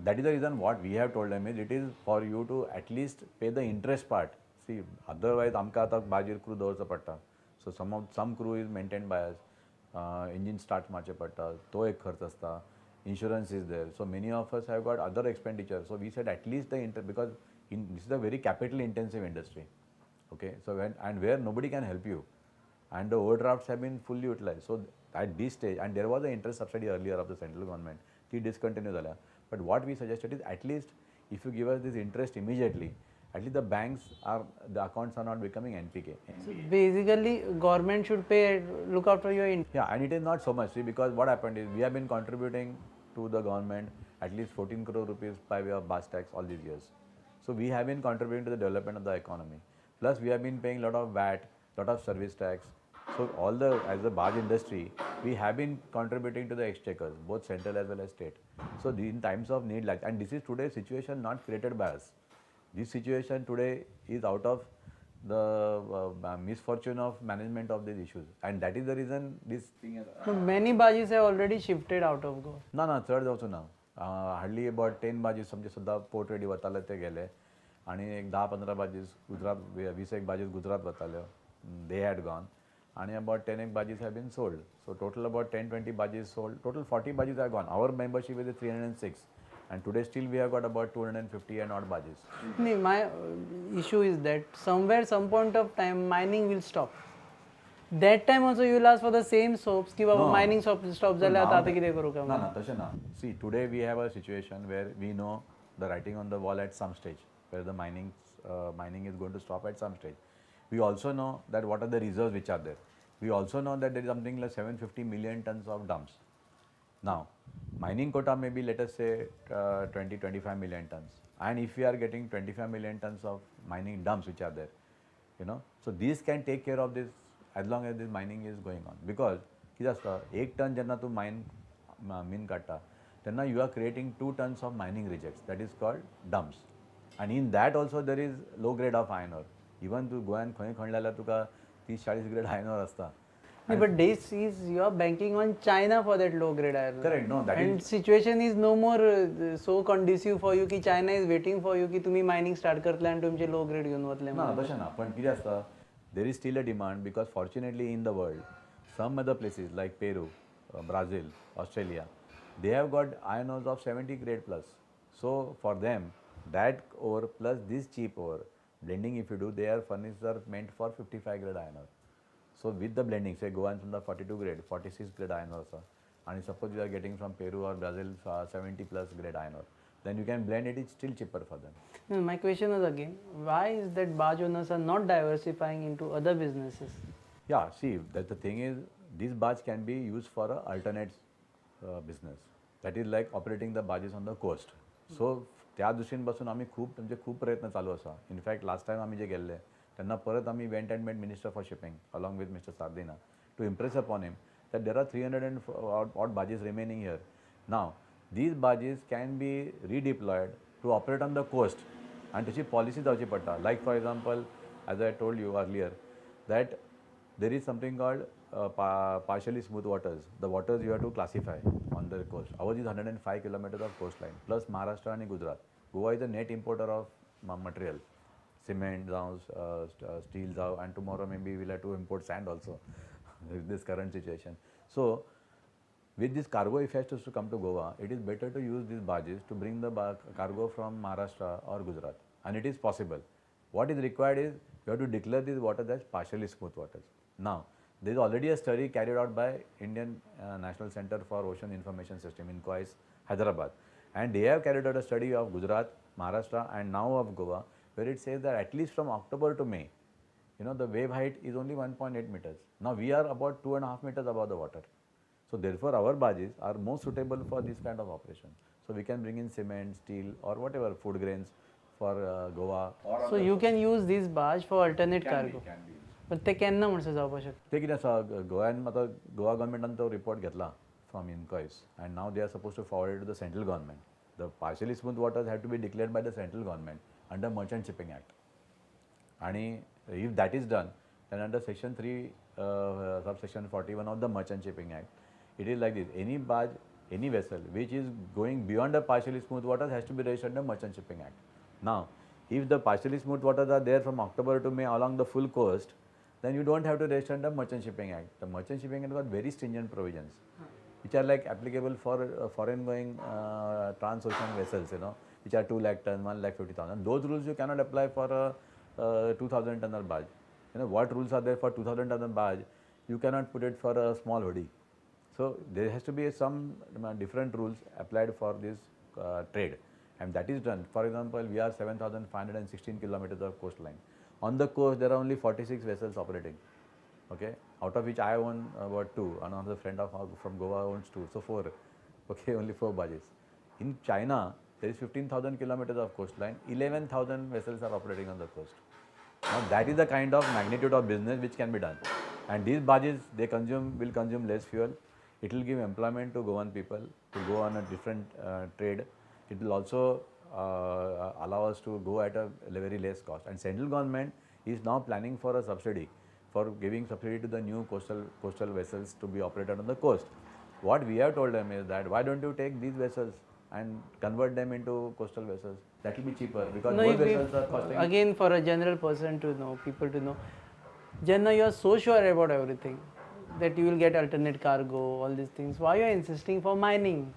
that is the reason what we have told them is it is for you to at least pay the interest part. See, otherwise आमकां आतां बाजीर crew दवरचो पडटा. So some crew is maintained by us. Engine start मारचे पडटा. तो एक खर्च आसता. Insurance is there. So many of us have got other expenditure. So we said at least the because this is a very capital intensive industry. Okay, so and where nobody can help you, and the overdrafts have been fully utilized. So at this stage, and there was an interest subsidy earlier of the central government, ती discontinue झाल्या. But what we suggested is at least if you give us this interest immediately, at least the accounts are not becoming NPK. So basically, government should pay, look after your Yeah, and it is not so much, see, because what happened is we have been contributing to the government at least 14 crore rupees by way of bus tax all these years. So we have been contributing to the development of the economy. Plus we have been paying a lot of VAT, lot of service tax. So as the barge industry, we have been contributing to the exchequers, both central as well as state. So in times of need, like, and this is today's situation not created by us. This situation today is out of the misfortune of management of these issues, and that is the reason this thing has. So many barges have already shifted out of Goa. No, third also now. Hardly about 10 barges समजे सुद्धा port ready वताले ते गेले, आणि एक 10-15 barges Gujarat 20 barges Gujarat वताले, they had gone, and about 10 barges have been sold. So total about 10-20 barges sold. Total 40 barges are gone. Our membership is 306. And today still we have got about 250 and odd barges. My issue is that somewhere, some point of time, mining will stop. That time also you will ask for the same soaps, कि बाबा mining stop झाले आता किती करू का? No, तसे ना. See, today we have a situation where we know the writing on the wall at some stage, where the mining is going to stop at some stage. We also know that what are the reserves which are there. We also know that there is something like 750 million tons of dumps. Now, mining quota may be, let us say, 20-25 million tons. And if we are getting 25 million tons of mining dumps which are there, so these can take care of this as long as this mining is going on. Because कितें आसता, 1 ton जेन्ना तूं mine काडटा, तेन्ना you are creating 2 tons of mining rejects. That is called dumps. And in that also there is low grade of iron ore. Even तूं गोंयान खंय खणलेल्यार तुका 30-40 grade iron ore आसता. But this is, you are banking on China for that low grade iron. Correct, no, that and situation is no more so conducive for you कि China is waiting for you कि तुम्ही mining start करतले आणि तुमचे low grade घेऊन वतले. ना तशें ना, पण कितें आसता, there is still a demand because fortunately in the world, some other places like Peru, Brazil, Australia, they have got iron ores of 70 grade plus. So for them, that ore plus this cheap ore, blending if you do, their furnaces are meant for 55 grade iron ore. So with the blending, say go on from the 42 grade, 46 grade iron ore, and suppose you are getting from Peru or Brazil 70 plus grade iron ore, then you can blend it, it's still cheaper for them. No, my question is again, why is that barge owners are not diversifying into other businesses? Yeah, see, that the thing is, this barge can be used for an alternate business. That is like operating the barges on the coast. So त्या दृष्टीन आम्ही खूप प्रयत्न चालू आसा. In fact, last time आम्ही जे गेल्ले, तेन्ना परत आम्ही went and met Minister for Shipping along with Mr. Sardina to impress upon him that there are 300 and odd barges remaining here. Now, these barges can be redeployed to operate on the coast, and तशी policy जावची पडटा. Like for example, as I told you earlier, that there is something called partially smooth waters. The waters you have to classify on the coast. Ours is 105 kilometers of coastline, plus Maharashtra and Gujarat. Goa is a net importer of material. Cement, steel, and tomorrow maybe we'll have to import sand also with this current situation. So, with this cargo, if it has to come to Goa, it is better to use these barges to bring the cargo from Maharashtra or Gujarat, and it is possible. What is required is you have to declare these waters as partially smooth waters. Now, there is already a study carried out by Indian National Center for Ocean Information System in Kois, Hyderabad, and they have carried out a study of Gujarat, Maharashtra, and now of Goa, where it says that at least from October to May, the wave height is only 1.8 meters. Now we are about 2.5 meters above the water. So therefore our barges are more suitable for this kind of operation. So we can bring in cement, steel, or whatever food grains for Goa. So you can use this barge for alternate cargo. Can be. But ते केन्ना म्हणसर जावपाक शकता? ते कितें आसा, गोंयान आतां गोवा गव्हर्मेंटान तो रिपोर्ट घेतला from INCOIS, and now they are supposed to forward it to the central government. The partially smooth waters have to be declared by the central government under Merchant Shipping Act. And if that is done, then under Section 3, subsection 41 of the Merchant Shipping Act, it is like this: any barge any vessel which is going beyond the partially smooth waters has to be registered under Merchant Shipping Act. Now, if the partially smooth waters are there from October to May along the full coast, then you don't have to register under Merchant Shipping Act. The Merchant Shipping Act got very stringent provisions, which are like applicable for foreign going transocean vessels, which are 2 lakh ton, 1 lakh 50,000. Those rules you cannot apply for a 2,000 tonner barge. What rules are there for 2,000 tonner barge, you cannot put it for a small hoodie. So there has to be some different rules applied for this trade, and that is done. For example, we are 7,516 kilometers of coastline. On the coast, there are only 46 vessels operating. Okay, out of which I own about 2, another friend of ours from Goa owns 2, so 4. Okay, only 4 barges. In China, there is 15,000 kilometers of coastline. 11,000 vessels are operating on the coast. Now that is the kind of magnitude of business which can be done, and these barges will consume less fuel. It will give employment to Goan people to go on a different trade. It will also allow us to go at a very less cost. And central government is now planning for a subsidy, for giving subsidy to the new coastal vessels to be operated on the coast. What we have told them is that why don't you take these vessels and convert them into coastal vessels? That will be cheaper, because those vessels are costing. Again, for a general person to know, people to know, Janna, you are so sure about everything that you will get alternate cargo, all these things. Why you are insisting for mining?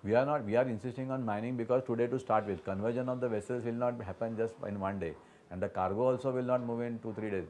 We are not. We are insisting on mining because today, to start with, conversion of the vessels will not happen just in one day, and the cargo also will not move in 2-3 days,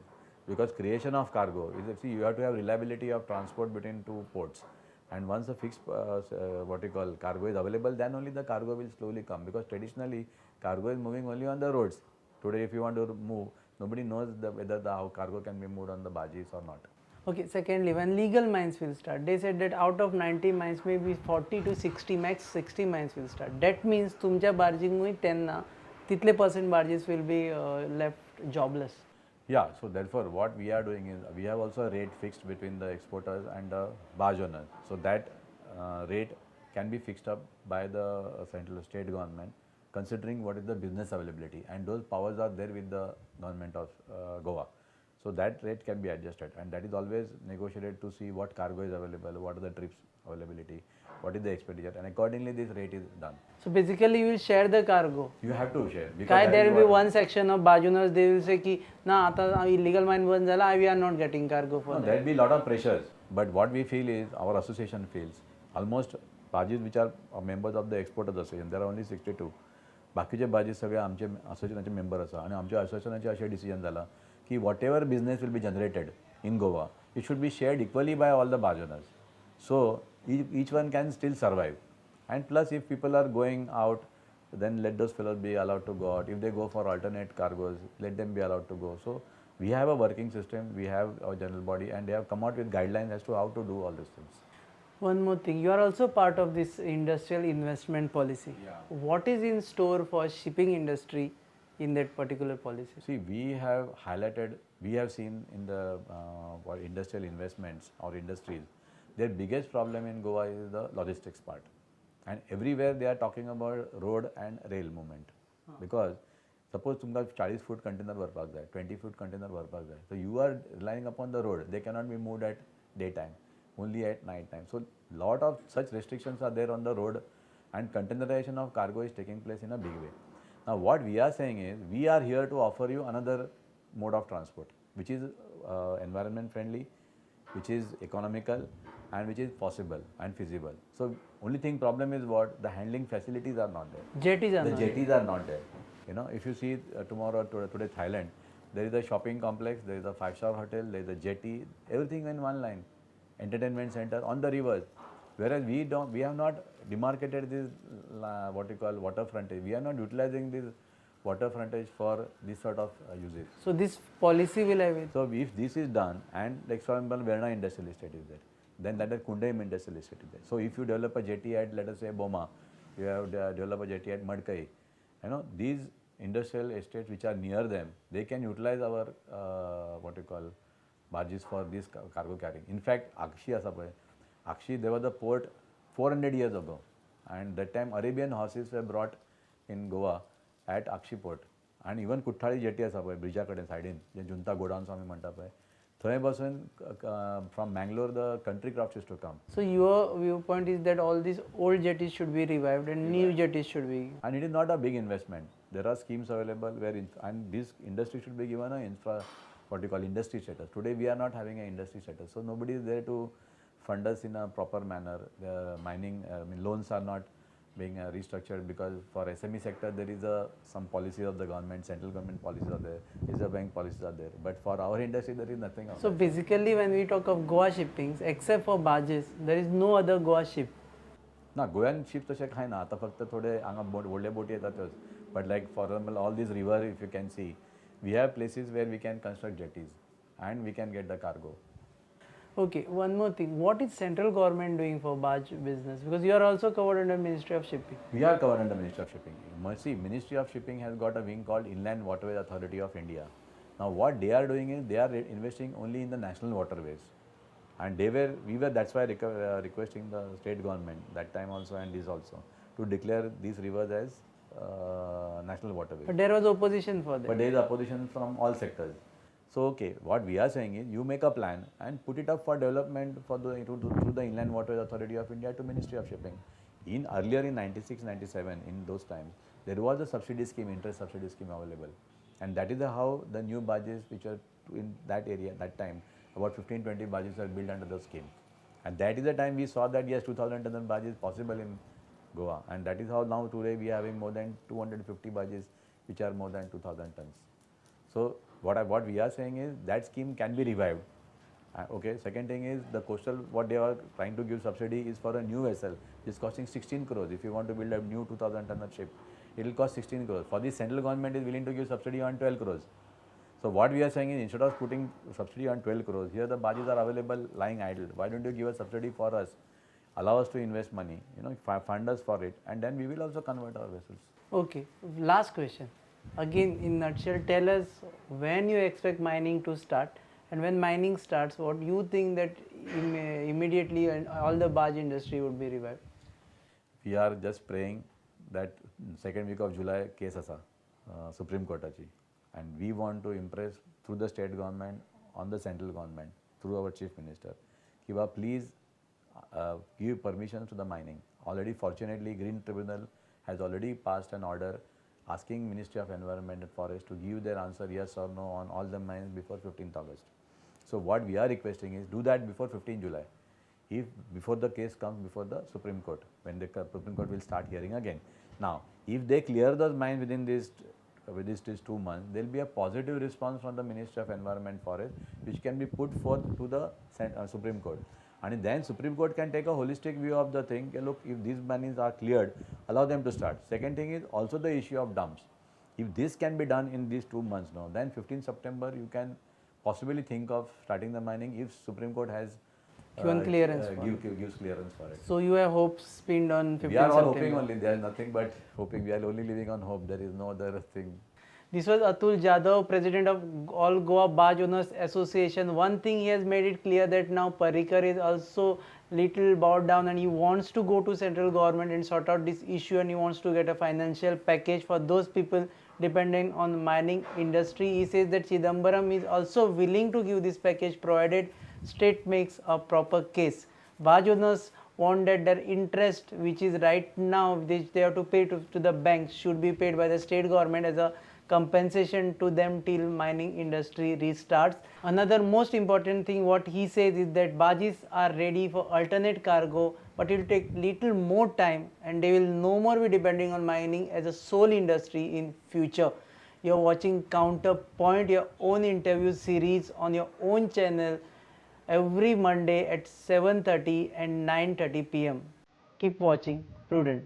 because creation of cargo is, see, you have to have reliability of transport between 2 ports, and once a fixed cargo is available, then only the cargo will slowly come, because traditionally cargo is moving only on the roads. Today, if you want to move, nobody knows whether the cargo can be moved on the barges or not. Okay, secondly, when legal mines will start, they said that out of 90 mines, maybe 40 to 60, max 60 mines will start. That means तुमच्या barging त्यांना तिथले % barges will be left jobless. Yeah, so therefore what we are doing is we have also a rate fixed between the exporters and the barge owners. So that rate can be fixed up by the central state government, considering what is the business availability, and those powers are there with the government of Goa. So that rate can be adjusted, and that is always negotiated to see what cargo is available, what are the trips availability, what is the expenditure, and accordingly this rate is done. So basically you will share the cargo. You have to share. Kai there will be one section of barge owners, they will say ki na आता illegal mine बंद झाला, we are not getting cargo for that. There will be a lot of pressures, but what we feel is, our association feels, almost barges which are members of the exporters association, there are only 62. बाकीचे barges सगळे आमचे associationचे member आसा, आणि आमच्या associationचे अशें decision जाला की whatever business will be generated in Goa, it should be shared equally by all the barge owners. So each one can still survive. And plus, if people are going out, then let those fellows be allowed to go out. If they go for alternate cargoes, let them be allowed to go. So we have a working system, we have our general body, and they have come out with guidelines as to how to do all these things. One more thing, you are also part of this industrial investment policy. Yeah. What is in store for shipping industry in that particular policy? See, we have highlighted, we have seen in the industrial investments or industries, their biggest problem in Goa is the logistics part. And everywhere they are talking about road and rail movement. Because suppose तुमका 40 foot container भरपाक जाय, 20 foot container भरपाक जाय. So you are relying upon the road. They cannot be moved at daytime, only at night time. So lot of such restrictions are there on the road, and containerization of cargo is taking place in a big way. Now what we are saying is, we are here to offer you another mode of transport, which is environment friendly, which is economical, and which is possible and feasible. So only thing problem is what? The handling facilities are not there. Jetties are The not jetties are not there. If you see today Thailand, there is a shopping complex, there is a 5-star hotel, there is a jetty, everything in one line. Entertainment center on the rivers. Whereas we have not demarcated this water frontage. We are not utilizing this water frontage for this sort of usage. So this policy will have it. So if this is done, and like for example, Verna industrial estate is there, then that is Kundaim industrial estate is there. So if you develop a jetty at, let us say, Boma, you have develop a jetty at Madkai, these industrial estates which are near them, they can utilize our barges for this cargo carrying. In fact, Akshi, there was a port 400 years ago, and that time Arabian horses were brought in Goa at Akshi port, and even Kuthali jetty asa पळय Brezza कडेन सायडीन जे जुंता गोडावन्स आमी म्हणटा पळय थंयपासून from Mangalore the country crafts used to come. So your viewpoint is that all these old jetties should be revived and new jetties should be. And it is not a big investment. There are schemes available where, and this industry should be given a what you call industry status. Today we are not having an industry status, so nobody is there to fund us in a proper manner. The mining loans are not being restructured because for SME sector there is some policies of the government, central government policies are there, Reserve Bank policies are there. But for our industry there is nothing of So that. basically when we talk of Goa shippings, except for barges, there is no other Goa ship. ना Goyan ship तशें कांय ना आतां फक्त थोडे हांगा व्हडले बोटी येतातच but like for example all these river if you can see we have places where we can construct jetties and we can get the cargo. Okay, one more thing. What is central government doing for barge business? Because you are also covered under Ministry of Shipping. We are covered under Ministry of Shipping. See, Ministry of Shipping has got a wing called Inland Waterways Authority of India. Now what they are doing is they are investing only in the national waterways. And we were that's why requesting the state government that time also and this also to declare these rivers as national waterways. But there was opposition for that. But there is opposition from all sectors. So okay, what we are saying is you make a plan and put it up for development for through the Inland Waterways Authority of India to Ministry of Shipping. Earlier in 96, 97, in those times, there was a subsidy scheme, interest subsidy scheme available. And that is how the new barges which are in that area, that time, about 15, 20 barges are built under the scheme. And that is the time we saw that yes, 2,000 ton barges possible in Goa. And that is how now today we are having more than 250 barges which are more than 2,000 tons. So what we are saying is that scheme can be revived. Okay. Second thing is the coastal, what they are trying to give subsidy is for a new vessel. It's costing 16 crores. If you want to build a new 2,000 ton ship, it will cost 16 crores. For this, central government is willing to give subsidy on 12 crores. So what we are saying is instead of putting subsidy on 12 crores, here the barges are available lying idle. Why don't you give a subsidy for us? Allow us to invest money, fund us for it, and then we will also convert our vessels. Okay, last question. Again, in nutshell, tell us when you expect mining to start, and when mining starts, what you think that immediately and all the barge industry would be revived. We are just praying that second week of July case asa Supreme Courtachi, and we want to impress through the state government on the central government through our chief minister. Kiba, please give permission to the mining. Already, fortunately, Green Tribunal has already passed an order asking Ministry of Environment and Forest to give their answer yes or no on all the mines before 15th August. So what we are requesting is do that before 15 July. If before the case comes before the Supreme Court, when the Supreme Court will start hearing again. Now, if they clear those mines within these 2 months, there will be a positive response from the Ministry of Environment Forest, which can be put forth to the Supreme Court. And then Supreme Court can take a holistic view of the thing. Look, if these mines are cleared, allow them to start. Second thing is also the issue of dumps. If this can be done in these 2 months now, then 15 September you can possibly think of starting the mining if Supreme Court has given clearance gives clearance for it. So you have hopes pinned on 15 We are all September. hoping only. There is nothing but hoping. We are only living on hope. There is no other thing. This was Atul Jadhav, President of All Goa Barge Owners Association. One thing he has made it clear that now Parrikar is also little bowed down and he wants to go to central government and sort out this issue, and he wants to get a financial package for those people dependent on mining industry. He says that Chidambaram is also willing to give this package provided state makes a proper case. Barge owners want that their interest, which is right now they have to pay to the banks, should be paid by the state government as a compensation to them till mining industry restarts. Another most important thing what he says is that barges are ready for alternate cargo, but it will take little more time and they will no more be depending on mining as a sole industry in future. You are watching Counterpoint, your own interview series on your own channel every Monday at 7:30 and 9:30 p.m. Keep watching Prudent.